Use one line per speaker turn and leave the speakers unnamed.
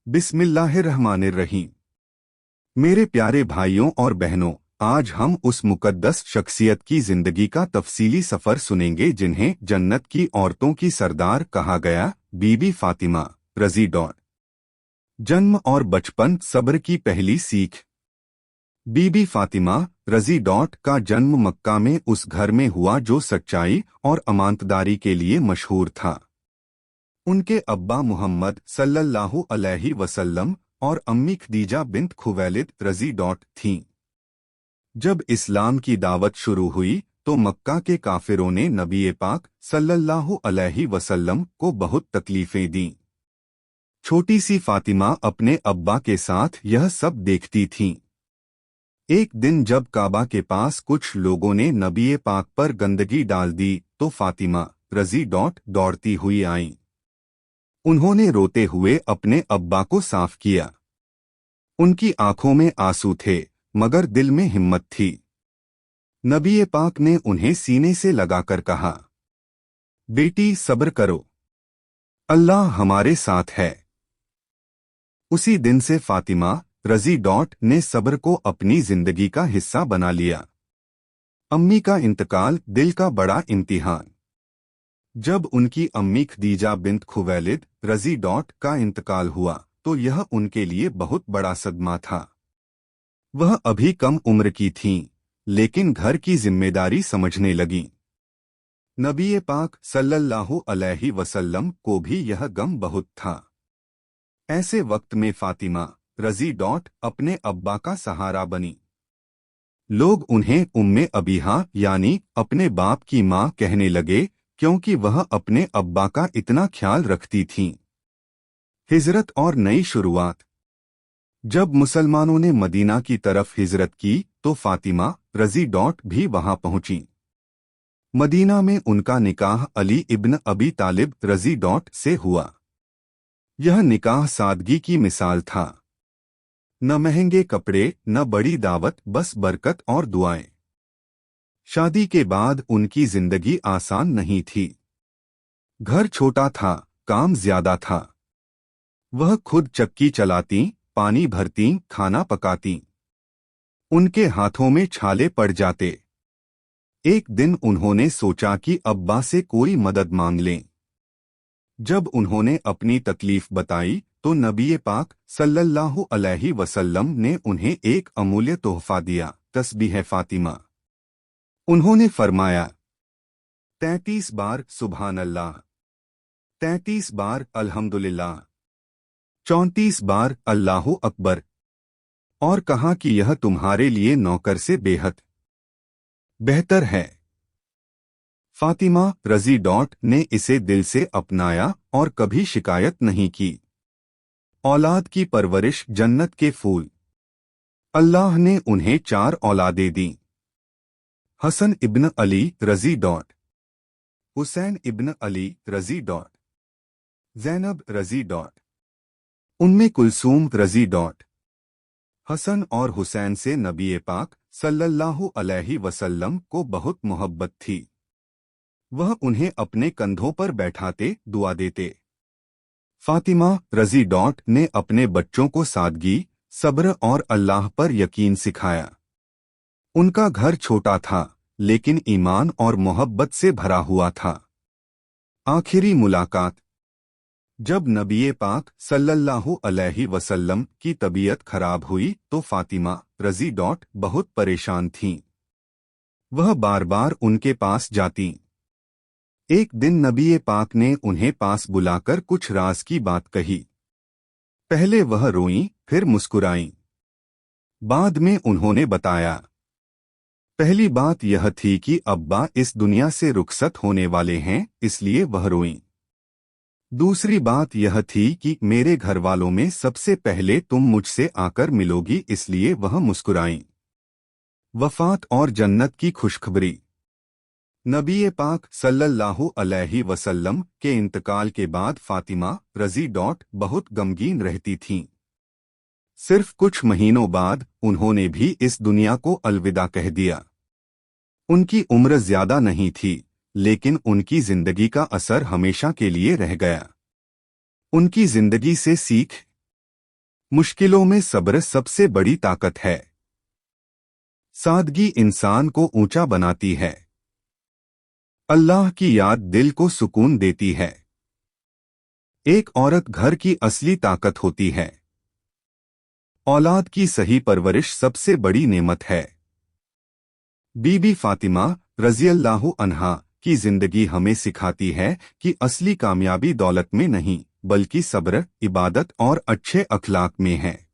बिस्मिल्लाहिर्रहमानिर्रहीम। मेरे प्यारे भाइयों और बहनों, आज हम उस मुकद्दस शख्सियत की जिंदगी का तफसीली सफर सुनेंगे जिन्हें जन्नत की औरतों की सरदार कहा गया, बीबी फातिमा रज़ी डॉट। जन्म और बचपन सब्र की पहली सीख। बीबी फातिमा रज़ी डॉट का जन्म मक्का में उस घर में हुआ जो सच्चाई और अमानतदारी के लिए मशहूर था। उनके अब्बा मुहम्मद सल्लल्लाहु अलैहि वसल्लम और अम्मी खदीजा बिन्त खुवैलिद रज़ी डॉट थीं। जब इस्लाम की दावत शुरू हुई तो मक्का के काफिरों ने नबी पाक सल्लल्लाहु अलैहि वसल्लम को बहुत तकलीफें दीं। छोटी सी फातिमा अपने अब्बा के साथ यह सब देखती थीं। एक दिन जब काबा के पास कुछ लोगों ने नबी पाक पर गंदगी डाल दी तो फातिमा रज़ी डॉट दौड़ती हुई आईं। उन्होंने रोते हुए अपने अब्बा को साफ किया। उनकी आंखों में आंसू थे मगर दिल में हिम्मत थी। नबी पाक ने उन्हें सीने से लगाकर कहा, बेटी सब्र करो, अल्लाह हमारे साथ है। उसी दिन से फातिमा रज़ी डॉट ने सब्र को अपनी जिंदगी का हिस्सा बना लिया। अम्मी का इंतकाल दिल का बड़ा इम्तिहान। जब उनकी अम्मी खदीजा बिन्त खुवैलिद रज़ी डॉट का इंतकाल हुआ तो यह उनके लिए बहुत बड़ा सदमा था। वह अभी कम उम्र की थीं, लेकिन घर की जिम्मेदारी समझने लगीं। नबी पाक सल्लल्लाहु अलैहि वसल्लम को भी यह गम बहुत था। ऐसे वक्त में फातिमा रज़ी डॉट अपने अब्बा का सहारा बनी। लोग उन्हें उम्मे अबीहा यानी अपने बाप की मां कहने लगे क्योंकि वह अपने अब्बा का इतना ख्याल रखती थीं। हिजरत और नई शुरुआत। जब मुसलमानों ने मदीना की तरफ हिजरत की तो फातिमा रज़ी डॉट भी वहां पहुंची। मदीना में उनका निकाह अली इब्न अबी तालिब रज़ी डॉट से हुआ। यह निकाह सादगी की मिसाल था। न महंगे कपड़े, न बड़ी दावत, बस बरकत और दुआएं। शादी के बाद उनकी जिंदगी आसान नहीं थी। घर छोटा था, काम ज्यादा था। वह खुद चक्की चलाती, पानी भरती, खाना पकाती। उनके हाथों में छाले पड़ जाते। एक दिन उन्होंने सोचा कि अब्बा से कोई मदद मांग लें। जब उन्होंने अपनी तकलीफ बताई तो नबी पाक सल्लल्लाहु अलैहि वसल्लम ने उन्हें एक अमूल्य तोहफा दिया, तस्बीह फातिमा। उन्होंने फरमाया, 33 बार सुभान अल्लाह, 33 बार अल्हम्दुलिल्लाह, 34 बार अल्लाहु अकबर, और कहा कि यह तुम्हारे लिए नौकर से बेहद बेहतर है। फातिमा रज़ी डॉट ने इसे दिल से अपनाया और कभी शिकायत नहीं की। औलाद की परवरिश जन्नत के फूल। अल्लाह ने उन्हें 4 औलादें दी। हसन इब्न अली रज़ी डॉट, हुसैन इब्न अली रज़ी डॉट, ज़ैनब रज़ी डॉट, उम्मे कुलसूम रज़ी डॉट। हसन और हुसैन से नबी पाक सल्लल्लाहु अलैहि वसल्लम को बहुत मोहब्बत थी। वह उन्हें अपने कंधों पर बैठाते, दुआ देते। फातिमा रज़ी डॉट ने अपने बच्चों को सादगी, सब्र और अल्लाह पर यकीन सिखाया। उनका घर छोटा था लेकिन ईमान और मोहब्बत से भरा हुआ था। आखिरी मुलाकात। जब नबी पाक सल्लल्लाहु अलैहि वसल्लम की तबीयत खराब हुई तो फातिमा रज़ी डॉट बहुत परेशान थीं। वह बार बार उनके पास जातीं। एक दिन नबी पाक ने उन्हें पास बुलाकर कुछ राज की बात कही। पहले वह रोईं, फिर मुस्कुराईं। बाद में उन्होंने बताया, पहली बात यह थी कि अब्बा इस दुनिया से रुखसत होने वाले हैं, इसलिए वह रोईं। दूसरी बात यह थी कि मेरे घर वालों में सबसे पहले तुम मुझसे आकर मिलोगी, इसलिए वह मुस्कुराईं। वफात और जन्नत की खुशखबरी। नबी पाक सल्लल्लाहु अलैहि वसल्लम के इंतकाल के बाद फातिमा रज़ी डॉट बहुत गमगीन रहती थीं। सिर्फ कुछ महीनों बाद उन्होंने भी इस दुनिया को अलविदा कह दिया। उनकी उम्र ज्यादा नहीं थी, लेकिन उनकी जिंदगी का असर हमेशा के लिए रह गया। उनकी जिंदगी से सीख। मुश्किलों में सब्र सबसे बड़ी ताकत है। सादगी इंसान को ऊंचा बनाती है। अल्लाह की याद दिल को सुकून देती है। एक औरत घर की असली ताकत होती है। औलाद की सही परवरिश सबसे बड़ी नेमत है। बीबी फातिमा रज़ियल्लाहु अन्हा की जिंदगी हमें सिखाती है कि असली कामयाबी दौलत में नहीं बल्कि सब्र, इबादत और अच्छे अखलाक में है।